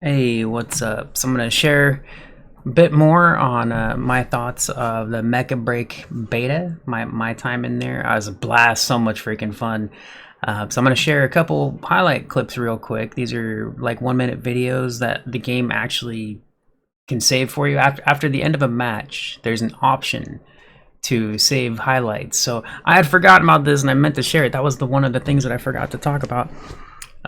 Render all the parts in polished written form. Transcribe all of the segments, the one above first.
Hey, what's up? So I'm going to share a bit more on my thoughts of the Mecha Break beta, my time in there. I was a blast, so much freaking fun. So I'm going to share a couple highlight clips real quick. These are like 1 minute videos that the game actually can save for you. After the end of a match, there's an option to save highlights. So I had forgotten about this and I meant to share it. That was one of the things that I forgot to talk about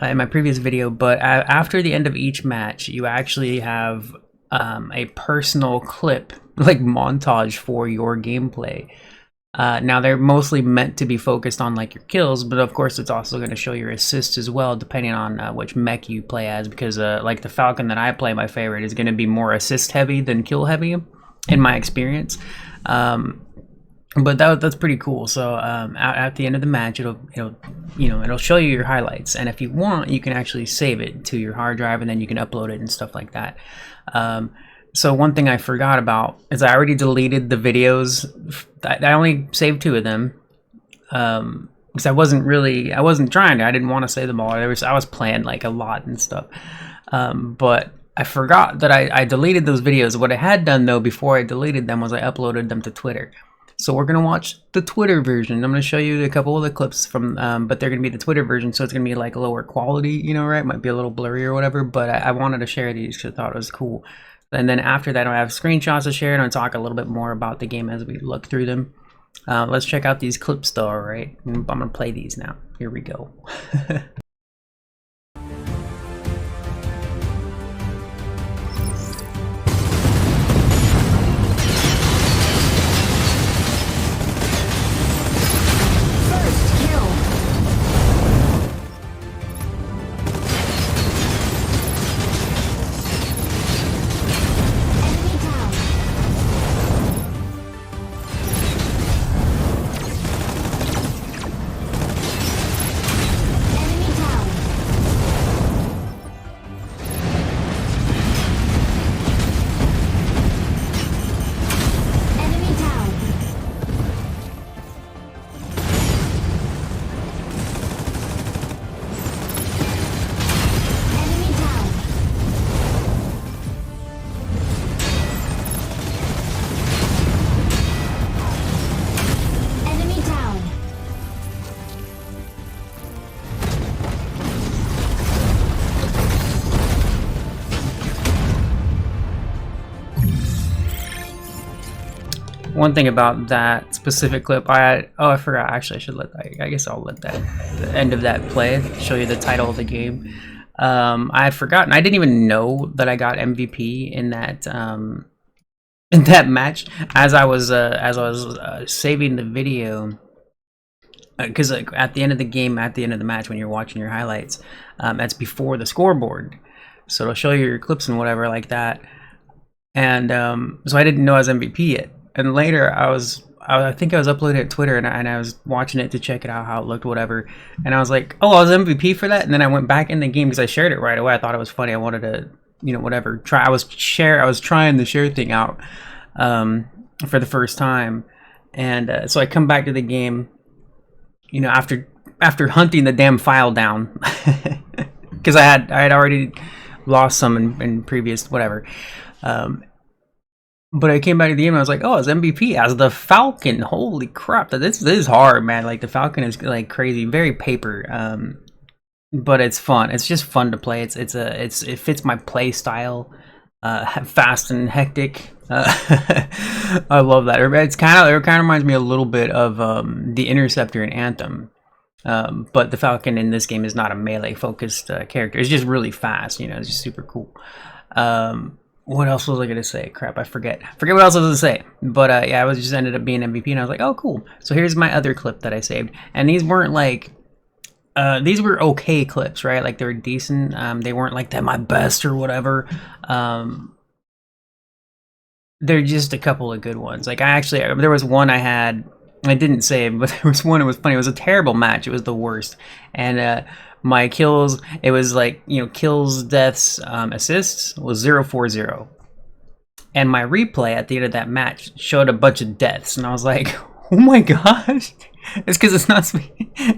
in my previous video, but after the end of each match, you actually have a personal clip, like montage for your gameplay. Now they're mostly meant to be focused on like your kills, but of course it's also going to show your assists as well, depending on which mech you play as, because like the Falcon that I play, my favorite, is going to be more assist heavy than kill heavy, in my experience. But that's pretty cool. So at the end of the match, it'll show you your highlights, and if you want, you can actually save it to your hard drive, and then you can upload it and stuff like that. So one thing I forgot about is I already deleted the videos. I only saved 2 of them because I wasn't trying to. I didn't want to save them all. I was playing like a lot and stuff, but I forgot that I deleted those videos. What I had done though before I deleted them was I uploaded them to Twitter. So we're going to watch the Twitter version. I'm going to show you a couple of the clips from, but they're going to be the Twitter version, so it's going to be like lower quality, you know, right? Might be a little blurry or whatever, but I wanted to share these because I thought it was cool. And then after that, I have screenshots to share, and I'll talk a little bit more about the game as we look through them. Let's check out these clips though, all right? I'm going to play these now. Here we go. One thing about that specific clip, I forgot. Actually, I should I guess I'll let the end of that play, show you the title of the game. I had forgotten. I didn't even know that I got MVP in that match as I was saving the video. Because like at the end of the game, at the end of the match, when you're watching your highlights, that's before the scoreboard, so it'll show you your clips and whatever like that. And so I didn't know I was MVP yet. And later, I think I was uploading it to Twitter, and I was watching it to check it out, how it looked, whatever. And I was like, oh, I was MVP for that. And then I went back in the game because I shared it right away. I thought it was funny. I wanted to, whatever. I was trying the share thing out for the first time, and so I come back to the game, after hunting the damn file down, because I had already lost some in previous whatever. But I came back to the game and I was like, oh, it's MVP as the Falcon. Holy crap. This is hard, man. Like the Falcon is like crazy, very paper. But it's fun. It's just fun to play. It fits my play style. Fast and hectic. I love that. It kind of reminds me a little bit of the Interceptor in Anthem. But the Falcon in this game is not a melee focused character. It's just really fast, it's just super cool. What else was I gonna say? Crap, I forget what else I was gonna say. But yeah, I just ended up being MVP, and I was like, oh, cool. So here's my other clip that I saved, and these weren't like, these were okay clips, right? Like they were decent. They weren't like that my best or whatever. They're just a couple of good ones. Like there was one I didn't save, but there was one. It was funny. It was a terrible match. It was the worst, and my kills, it was like, kills, deaths, assists was 0-4-0. And my replay at the end of that match showed a bunch of deaths. And I was like, Oh my gosh. It's because it's not.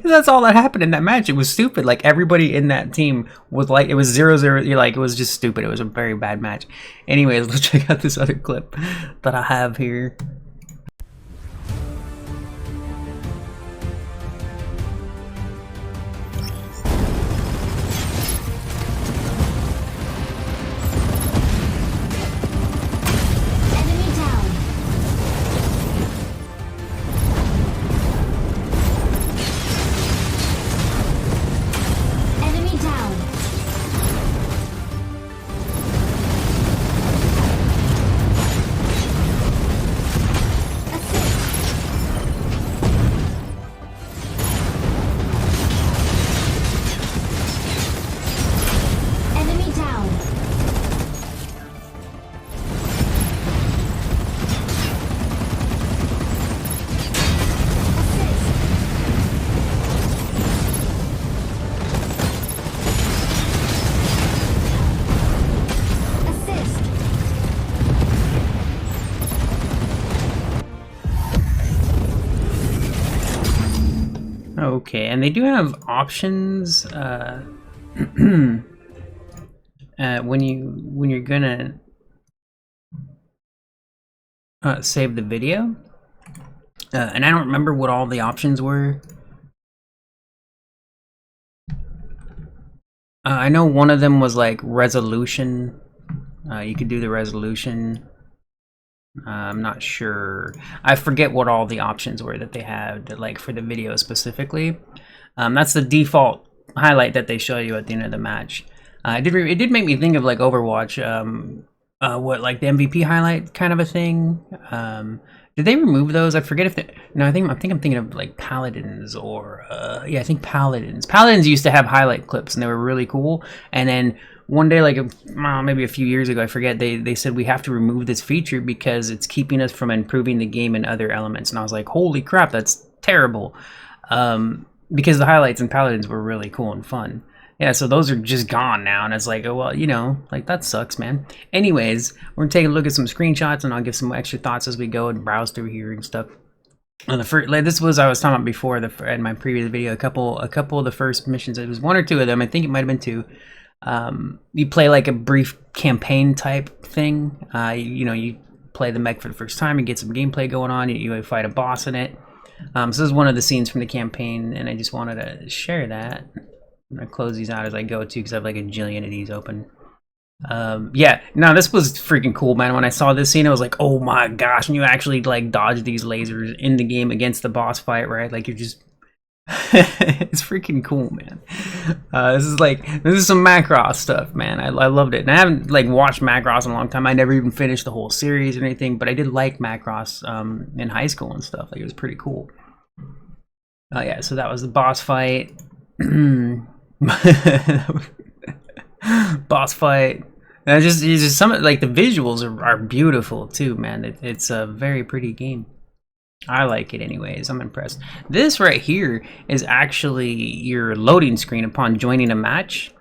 That's all that happened in that match. It was stupid. Like everybody in that team was like, it was 0-0. You're like, it was just stupid. It was a very bad match. Anyways, let's check out this other clip that I have here. Okay, and they do have options when you're gonna save the video, and I don't remember what all the options were. I know one of them was like resolution. You could do the resolution. I'm not sure. I forget what all the options were that they had, like for the video specifically. That's the default highlight that they show you at the end of the match. It did make me think of like Overwatch, what, like the MVP highlight kind of a thing. Did they remove those? I forget if they. No, I think I'm thinking of like Paladins or yeah, I think Paladins. Paladins used to have highlight clips and they were really cool. And then one day, like maybe a few years ago, I forget, they said we have to remove this feature because it's keeping us from improving the game in other elements. And I was like, holy crap, that's terrible. Because the highlights in Paladins were really cool and fun. Yeah, so those are just gone now, and it's like, oh well, you know, like that sucks, man. Anyways, we're gonna take a look at some screenshots, and I'll give some extra thoughts as we go and browse through here and stuff. The first, like, this was I was talking about before in my previous video. A couple of the first missions. It was one or two of them. I think it might have been two. You play like a brief campaign type thing. You know, you play the mech for the first time. You get some gameplay going on. You fight a boss in it. So this is one of the scenes from the campaign, and I just wanted to share that. I'm gonna close these out as I go too, because I have like a jillion of these open. Yeah, no, this was freaking cool, man. When I saw this scene, I was like, oh my gosh, and you actually like dodge these lasers in the game against the boss fight, right? Like you're just it's freaking cool, man. This is some Macross stuff, man. I loved it, and I haven't like watched Macross in a long time. I never even finished the whole series or anything, but I did like Macross in high school and stuff. Like it was pretty cool. Yeah, so that was the boss fight. Boss fight. And it's just some like the visuals are beautiful too, man. It's a very pretty game. I like it anyways. I'm impressed. This right here is actually your loading screen upon joining a match.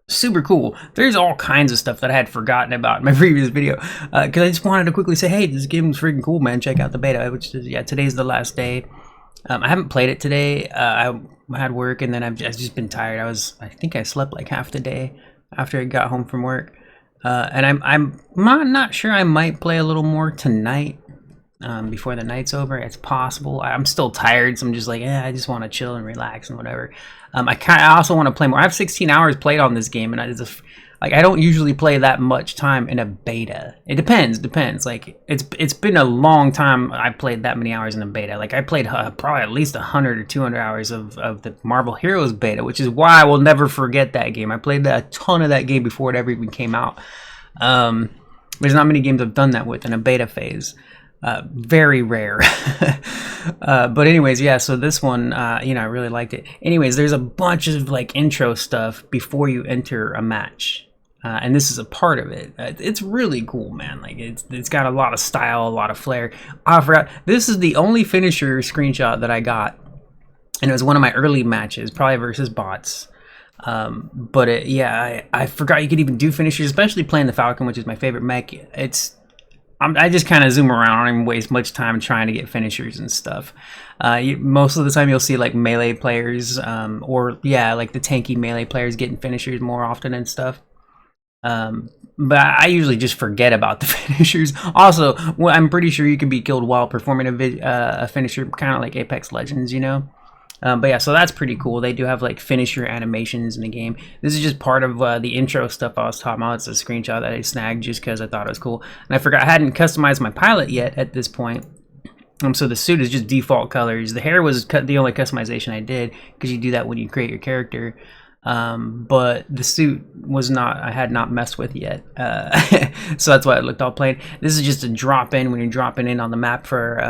Super cool. There's all kinds of stuff that I had forgotten about in my previous video, because I just wanted to quickly say, hey, this game is freaking cool, man. Check out the beta, which is, yeah, today's the last day. I haven't played it today. I had work, and then I've just been tired. I think I slept like half the day after I got home from work, and I'm not sure. I might play a little more tonight before the night's over. It's possible. I'm still tired, so I'm just like, I just want to chill and relax and whatever. I also want to play more. I have 16 hours played on this game, and I don't usually play that much time in a beta. It depends. Like it's been a long time I played that many hours in a beta. Like I played probably at least 100 or 200 hours of the Marvel Heroes beta, which is why I will never forget that game. I played a ton of that game before it ever even came out. There's not many games I've done that with in a beta phase. Very rare. But anyways, yeah, so this one, I really liked it. Anyways, there's a bunch of like intro stuff before you enter a match. And this is a part of it. It's really cool, man. Like it's got a lot of style, a lot of flair. I forgot. This is the only finisher screenshot that I got, and it was one of my early matches, probably versus bots. But I forgot you could even do finishers, especially playing the Falcon, which is my favorite mech. I just kind of zoom around. I don't even waste much time trying to get finishers and stuff. Most of the time you'll see like melee players, or yeah, like the tanky melee players getting finishers more often and stuff. But I usually just forget about the finishers. Also, well, I'm pretty sure you can be killed while performing a finisher, kind of like Apex Legends, you know? But yeah, so that's pretty cool. They do have like finisher animations in the game. This is just part of the intro stuff I was talking about. It's a screenshot that I snagged just because I thought it was cool. And I forgot I hadn't customized my pilot yet at this point. So the suit is just default colors. The hair was the only customization I did, because you do that when you create your character. But the suit was not, I had not messed with yet. So that's why it looked all plain. This is just a drop in when you're dropping in on the map for,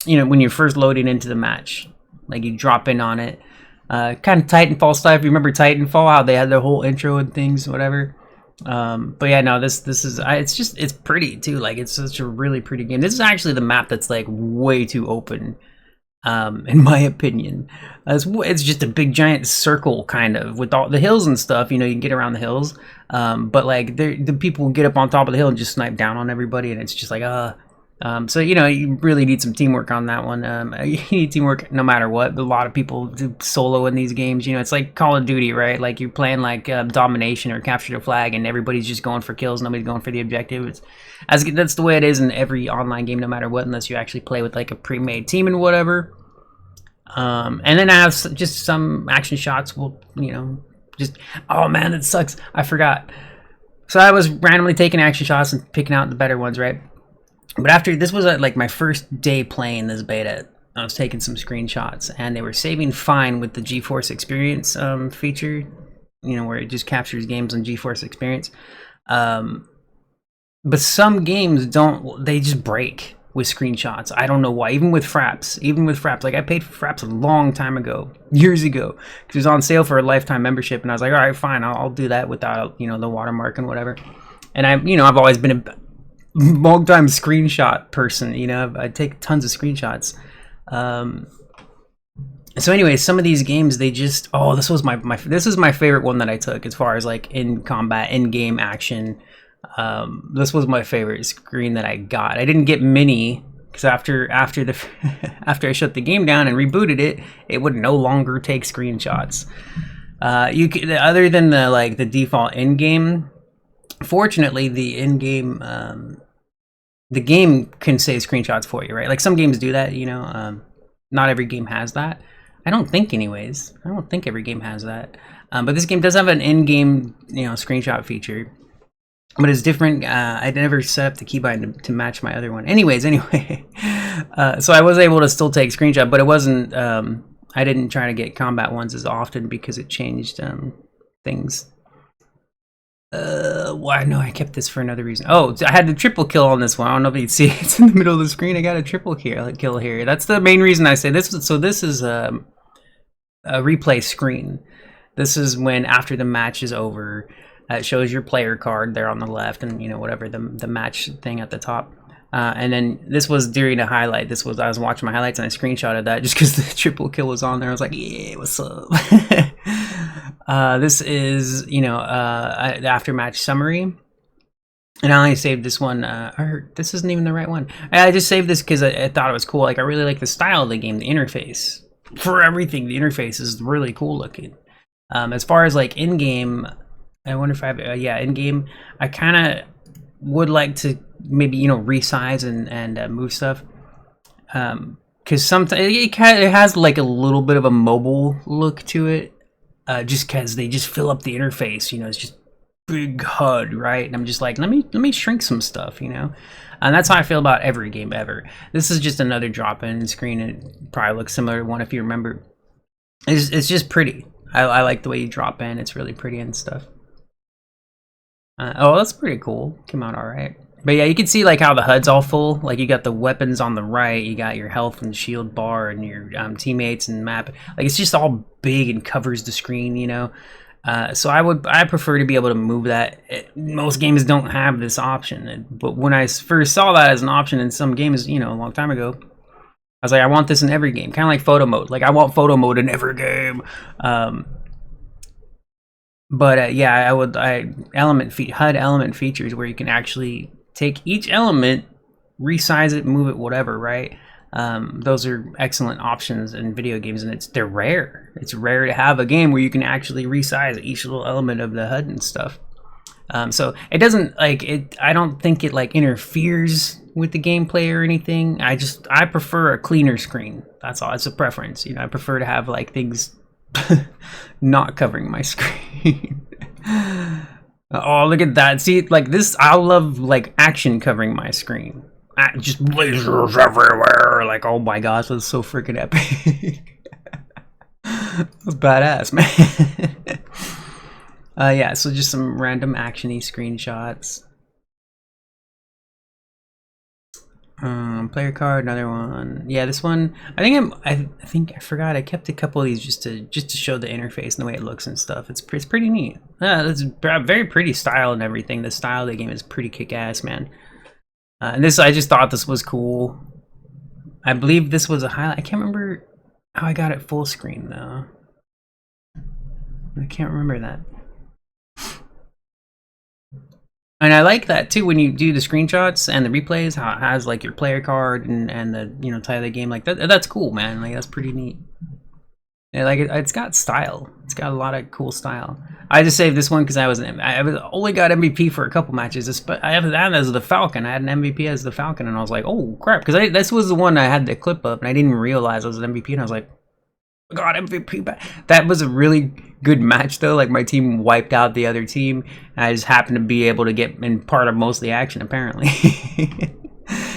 you know, when you're first loading into the match. Like you drop in on it. Kind of Titanfall style. If you remember Titanfall, how they had their whole intro and things, whatever. But yeah, no, this is, it's pretty too. Like it's such a really pretty game. This is actually the map that's like way too open. In my opinion, it's just a big giant circle kind of with all the hills and stuff. You know, you can get around the hills, but like the people get up on top of the hill and just snipe down on everybody, and it's just like so you know, you really need some teamwork on that one. You need teamwork no matter what. A lot of people do solo in these games. You know, it's like Call of Duty, right? Like you're playing like domination or capture the flag, and everybody's just going for kills. Nobody's going for the objective. That's the way it is in every online game, no matter what, unless you actually play with like a pre-made team and whatever. And then I have just some action shots. Will, you know, just, oh man, that sucks. I forgot. So I was randomly taking action shots and picking out the better ones, right? But after this was like my first day playing this beta, I was taking some screenshots, and they were saving fine with the GeForce Experience feature, you know, where it just captures games on GeForce Experience. But some games don't, they just break with screenshots. I don't know why. Even with Fraps, like I paid for Fraps a long time ago, years ago, because it was on sale for a lifetime membership, and I was like, all right, fine, I'll do that without, you know, the watermark and whatever. And I've always been a long-time screenshot person. You know, I take tons of screenshots. So anyway, some of these games, they just, oh, this was this is my favorite one that I took as far as like in combat, in-game action. This was my favorite screen that I got. I didn't get many, because after I shut the game down and rebooted it, it would no longer take screenshots. You could, other than the default in-game. Fortunately, the in-game, the game can save screenshots for you, right? Like some games do that, you know. Not every game has that. I don't think, anyways. I don't think every game has that. But this game does have an in-game, you know, screenshot feature. But it's different. I never set up the keybind to match my other one. Anyway. So I was able to still take screenshot, but it wasn't, I didn't try to get combat ones as often because it changed things. Why? No, I kept this for another reason. Oh, I had the triple kill on this one. I don't know if you can see it. It's in the middle of the screen. I got a triple kill here. That's the main reason I say this. So this is a replay screen. This is when after the match is over, it shows your player card there on the left, and you know, whatever the match thing at the top. And then this was during a highlight. I was watching my highlights and I screenshotted that just because the triple kill was on there. I was like, yeah, what's up? This is, you know, the after match summary. And I only saved this one, or this isn't even the right one. I just saved this because I thought it was cool. Like, I really like the style of the game, the interface. For everything, the interface is really cool looking. As far as like in-game, I wonder if I have, yeah, in-game, I kind of would like to maybe, you know, resize and move stuff. Because sometimes it has like a little bit of a mobile look to it. Just because they just fill up the interface, you know, it's just big HUD, right? And I'm just like, let me shrink some stuff, you know. And that's how I feel about every game ever. This is just another drop-in screen. It probably looks similar to one if you remember. It's just pretty. I like the way you drop in. It's really pretty and stuff. Oh, that's pretty cool. Came out all right. But yeah, you can see like how the HUD's all full. Like you got the weapons on the right, you got your health and shield bar, and your teammates and map. Like it's just all big and covers the screen, you know. So I prefer to be able to move that. Most games don't have this option, but when I first saw that as an option in some games, you know, a long time ago, I was like, I want this in every game. Kind of like photo mode. Like I want photo mode in every game. But yeah, HUD element features where you can actually take each element, resize it, move it, whatever, right? Those are excellent options in video games, and they're rare. It's rare to have a game where you can actually resize each little element of the HUD and stuff. So it doesn't like it. I don't think it like interferes with the gameplay or anything. I prefer a cleaner screen. That's all. It's a preference. You know, I prefer to have like things not covering my screen. Oh, look at that. See, like this, I love like action covering my screen. Just lasers everywhere. Like, oh my gosh, that's so freaking epic. That's badass, man. Yeah, so just some random action-y screenshots. Player card, another one. Yeah, this one. I think I forgot. I kept a couple of these just to show the interface and the way it looks and stuff. It's pretty neat. It's very pretty style and everything. The style of the game is pretty kick-ass, man. And this, I just thought this was cool. I believe this was a highlight. I can't remember how I got it full screen though. I can't remember that. And I like that too when you do the screenshots and the replays, how it has like your player card and the title of the game, like that. That's cool, man. Like that's pretty neat. Yeah, like it's got style. It's got a lot of cool style. I just saved this one because I only got MVP for a couple matches. But I have that as the Falcon. I had an MVP as the Falcon, and I was like, oh crap, because this was the one I had the clip up, and I didn't even realize I was an MVP, and I was like, God, MVP. That was a really good match though. Like my team wiped out the other team. I just happened to be able to get in part of most of the action apparently.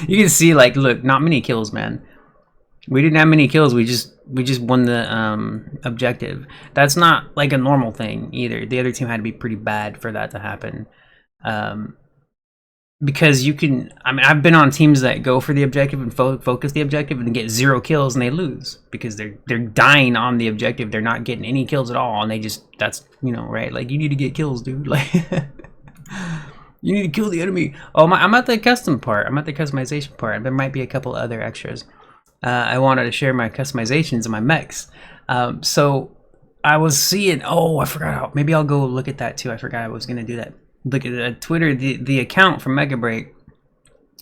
You can see, like, look, not many kills, man. We didn't have many kills. We just won the objective. That's not like a normal thing either. The other team had to be pretty bad for that to happen. Because you can, I mean, I've been on teams that go for the objective and focus the objective and get 0 kills and they lose because they're dying on the objective. They're not getting any kills at all, and they just, that's, right? Like, you need to get kills, dude. Like, you need to kill the enemy. Oh, I'm at the custom part. I'm at the customization part. There might be a couple other extras. I wanted to share my customizations and my mechs. So I was seeing, oh, I forgot. Maybe I'll go look at that too. I forgot I was going to do that. Look at Twitter, the account from Mecha Break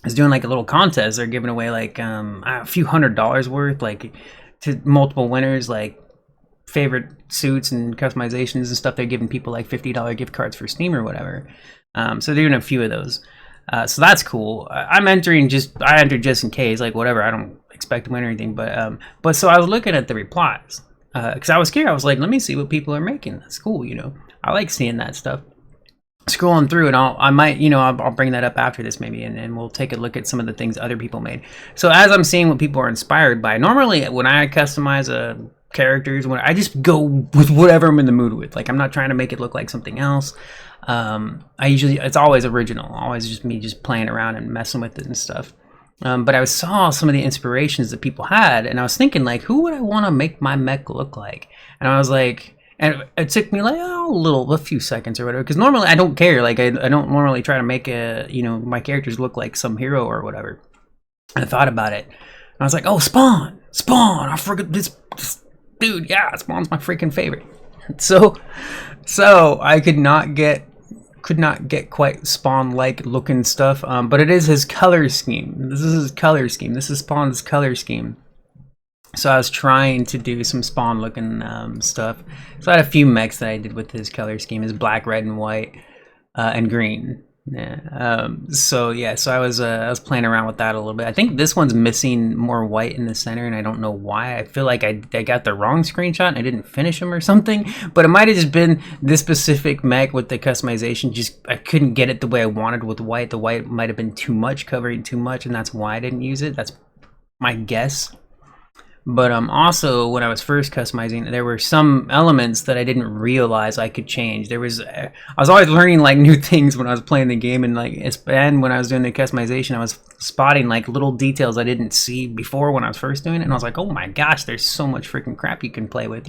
is doing like a little contest. They're giving away like a few $100 worth, like to multiple winners, like favorite suits and customizations and stuff. They're giving people like $50 gift cards for Steam or whatever. So they're doing a few of those. So that's cool. I entered just in case, like whatever. I don't expect to win or anything, but so I was looking at the replies because I was scared. I was like, let me see what people are making. That's cool, I like seeing that stuff. Scrolling through, and I'll bring that up after this maybe, and we'll take a look at some of the things other people made. So as I'm seeing what people are inspired by, normally when I customize characters, when I just go with whatever I'm in the mood with. Like, I'm not trying to make it look like something else. It's always original, always just me just playing around and messing with it and stuff. But I saw some of the inspirations that people had, and I was thinking, like, who would I want to make my mech look like? And I was like, and it took me like a few seconds or whatever, because normally I don't care. Like, I don't normally try to make my characters look like some hero or whatever. And I thought about it, and I was like, oh, Spawn, I forgot this dude. Yeah, Spawn's my freaking favorite. So I could not get quite Spawn-like looking stuff, but it is his color scheme. This is his color scheme. This is Spawn's color scheme. So I was trying to do some Spawn looking stuff. So I had a few mechs that I did with his color scheme, his black, red, and white, and green. Yeah. So I was playing around with that a little bit. I think this one's missing more white in the center, and I don't know why. I feel like I got the wrong screenshot and I didn't finish him or something. But it might have just been this specific mech with the customization. Just I couldn't get it the way I wanted with white. The white might have been too much, covering too much, and that's why I didn't use it. That's my guess. But also, when I was first customizing, there were some elements that I didn't realize I could change. I was always learning like new things when I was playing the game, and when I was doing the customization, I was spotting like little details I didn't see before when I was first doing it, and I was like, oh my gosh, there's so much freaking crap you can play with,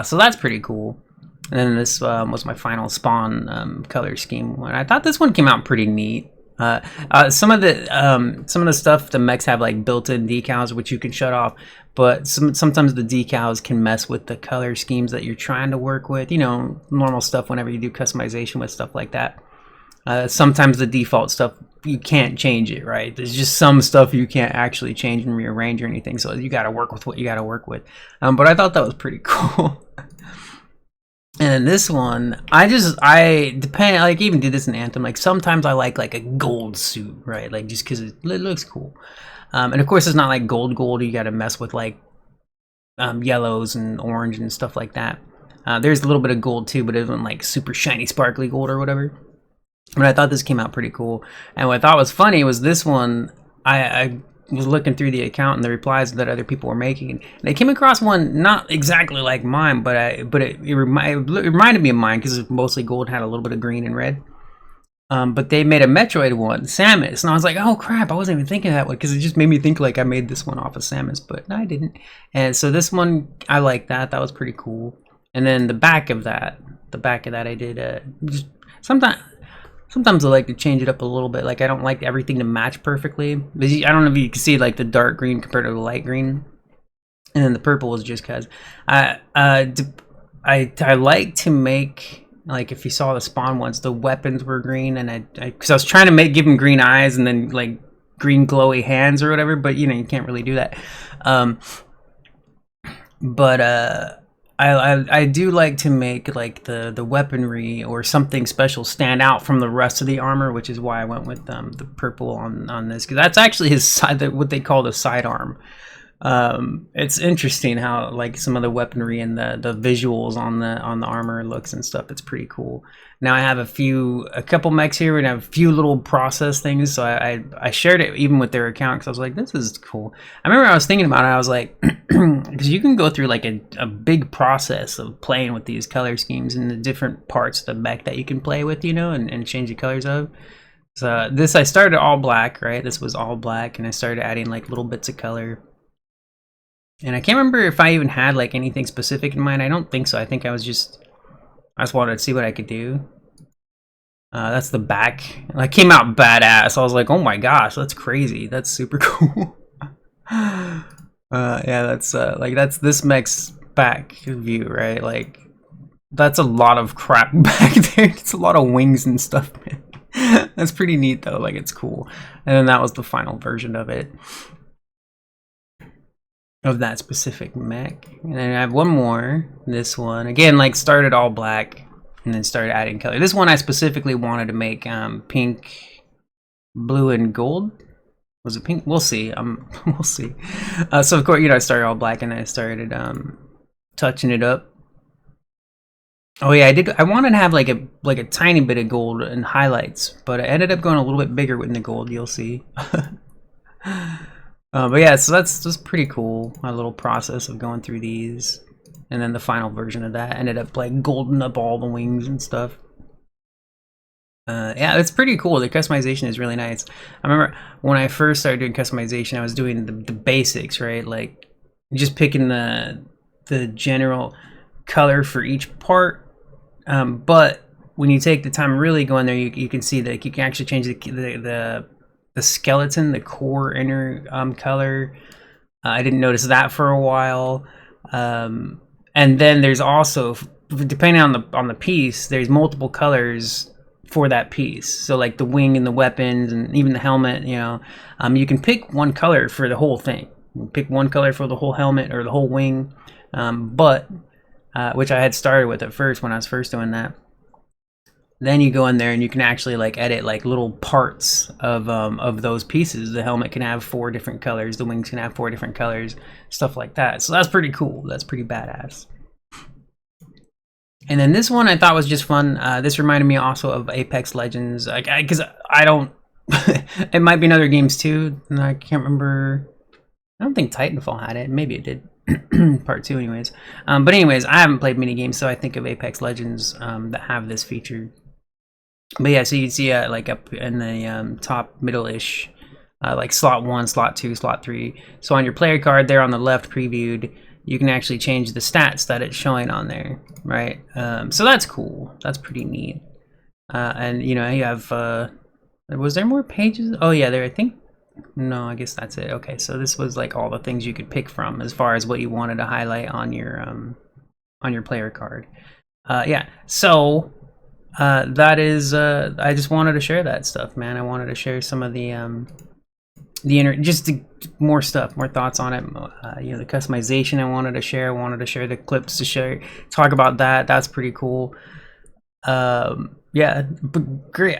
So that's pretty cool. And then this was my final Spawn color scheme one. I thought this one came out pretty neat. Some of the stuff, the mechs have like built-in decals which you can shut off, but sometimes the decals can mess with the color schemes that you're trying to work with. Normal stuff whenever you do customization with stuff like that. Sometimes the default stuff you can't change it, right? There's just some stuff you can't actually change and rearrange or anything, so you got to work with what you got to work with. But I thought that was pretty cool. And this one, I depend, like, even did this in Anthem. Like, sometimes I like a gold suit, right? Like, just because it looks cool. And of course, it's not like gold. You got to mess with like yellows and orange and stuff like that. There's a little bit of gold too, but it wasn't like super shiny, sparkly gold or whatever. But I thought this came out pretty cool. And what I thought was funny was this one. I was looking through the account and the replies that other people were making, and I came across one not exactly like mine, but it reminded me of mine because it's mostly gold, had a little bit of green and red. But they made a Metroid one, Samus, and I was like, oh crap, I wasn't even thinking of that one because it just made me think like I made this one off of Samus, but no, I didn't. And so this one, I like that. That was pretty cool. And then the back of that I did just sometimes I like to change it up a little bit. Like, I don't like everything to match perfectly. I don't know if you can see like the dark green compared to the light green, and then the purple was just because I like to make, like, if you saw the spawn ones, the weapons were green, and because I was trying to give them green eyes and then like green glowy hands or whatever, but you know, you can't really do that. I do like to make like the weaponry or something special stand out from the rest of the armor, which is why I went with the purple on this, because that's actually his side, what they call the sidearm. It's interesting how like some of the weaponry and the visuals on the armor looks and stuff. It's pretty cool. Now I have a couple mechs here and I have a few little process things, so I shared it even with their account because I was like, this is cool. I remember I was thinking about it. I was like, because you can go through like a big process of playing with these color schemes and the different parts of the mech that you can play with, you know, and change the colors of. So this, I started all black, right? This was all black, and I started adding like little bits of color. And I can't remember if I even had like anything specific in mind. I don't think so. I think I just wanted to see what I could do. That's the back. I came out badass. I was like, oh my gosh, that's crazy. That's super cool. Yeah, that's this mech's back view, right? Like, that's a lot of crap back there. It's a lot of wings and stuff, man. That's pretty neat though. Like, it's cool. And then that was the final version of it, of that specific mech. And then I have one more. This one again, like, started all black and then started adding color. This one I specifically wanted to make pink, blue, and gold. Was it pink? We'll see. We'll see. So of course, you know, I started all black and I started touching it up. Oh yeah, I wanted to have like a tiny bit of gold and highlights, but I ended up going a little bit bigger with the gold. You'll see. But yeah, so that's pretty cool. My little process of going through these, and then the final version of that ended up like golden up all the wings and stuff. Yeah, it's pretty cool. The customization is really nice. I remember when I first started doing customization, I was doing the basics, right? Like just picking the general color for each part. But when you take the time really go in there, you can see that you can actually change the skeleton, the core inner color. I didn't notice that for a while. And then there's also, depending on the piece, there's multiple colors for that piece. So like the wing and the weapons and even the helmet, you know, you can pick one color for the whole thing. You can pick one color for the whole helmet or the whole wing. Which I had started with at first when I was first doing that. Then you go in there and you can actually like edit like little parts of those pieces. The helmet can have 4 different colors. The wings can have 4 different colors. Stuff like that. So that's pretty cool. That's pretty badass. And then this one I thought was just fun. This reminded me also of Apex Legends. Because I don't... it might be in other games too. And I can't remember... I don't think Titanfall had it. Maybe it did. Part 2 anyways. But anyways, I haven't played many games, so I think of Apex Legends that have this feature. But yeah, so you can see like up in the top middle-ish, like slot 1, slot 2, slot 3. So on your player card there on the left previewed, you can actually change the stats that it's showing on there, right? So that's cool. That's pretty neat. And you know, you have, was there more pages? Oh yeah, there, I think. No, I guess that's it. Okay, so this was like all the things you could pick from as far as what you wanted to highlight on your player card. Yeah, so That is, I just wanted to share that stuff, man. I wanted to share some of the just more stuff, more thoughts on it. You know, the customization I wanted to share. I wanted to share the clips to share, talk about that. That's pretty cool. Yeah, but great.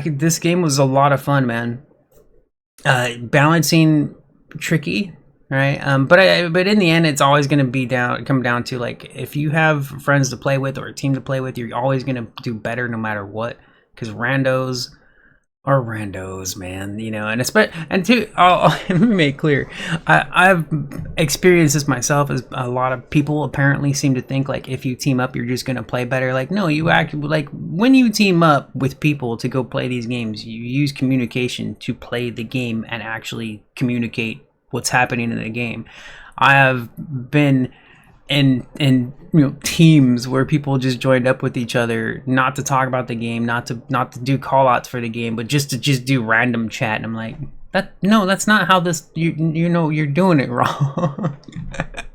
This game was a lot of fun, man. Balancing tricky, right? But in the end, it's always going to come down to, like, if you have friends to play with or a team to play with, you're always going to do better no matter what, because randos are randos, man. You know, and let me make clear, I've experienced this myself. As a lot of people apparently seem to think, like, if you team up, you're just gonna play better. Like, no, you actually, like, when you team up with people to go play these games, you use communication to play the game and actually communicate what's happening in the game. I have been in you know, teams where people just joined up with each other, not to talk about the game, not to do call outs for the game, but just to do random chat. And I'm like, that's not how this, you know, you're doing it wrong.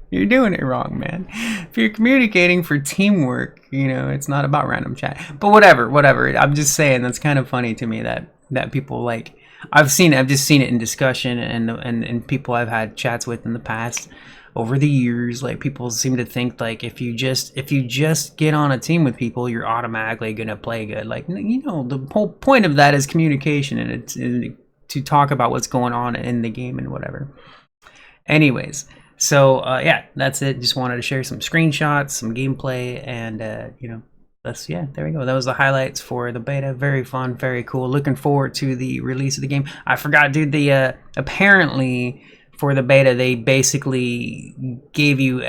You're doing it wrong, man. If you're communicating for teamwork, you know, it's not about random chat. But whatever. I'm just saying, that's kind of funny to me that people, like, I've just seen it in discussion and people I've had chats with in the past over the years. Like, people seem to think, like, if you just get on a team with people, you're automatically gonna play good. Like, you know, the whole point of that is communication, and it's to talk about what's going on in the game and whatever. Anyways, so yeah, that's it. Just wanted to share some screenshots, some gameplay, and you know, there we go. That was the highlights for the beta. Very fun, very cool. Looking forward to the release of the game. I forgot, dude, the apparently for the beta, they basically gave you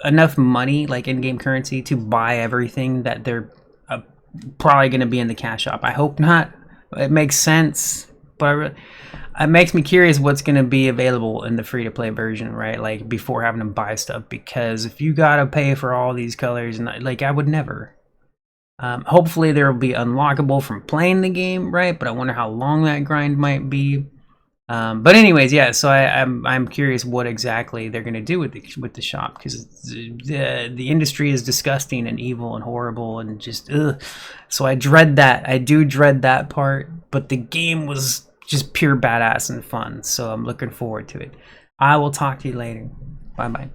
enough money, like in-game currency, to buy everything that they're probably going to be in the cash shop. I hope not. It makes sense, but it makes me curious what's going to be available in the free-to-play version, right? Like, before having to buy stuff, because if you got to pay for all these colors, and like, I would never. Hopefully there will be unlockable from playing the game, right? But I wonder how long that grind might be. But anyways, yeah. So I'm curious what exactly they're gonna do with the shop, because the industry is disgusting and evil and horrible and just ugh. So I dread that. I do dread that part. But the game was just pure badass and fun. So I'm looking forward to it. I will talk to you later. Bye bye.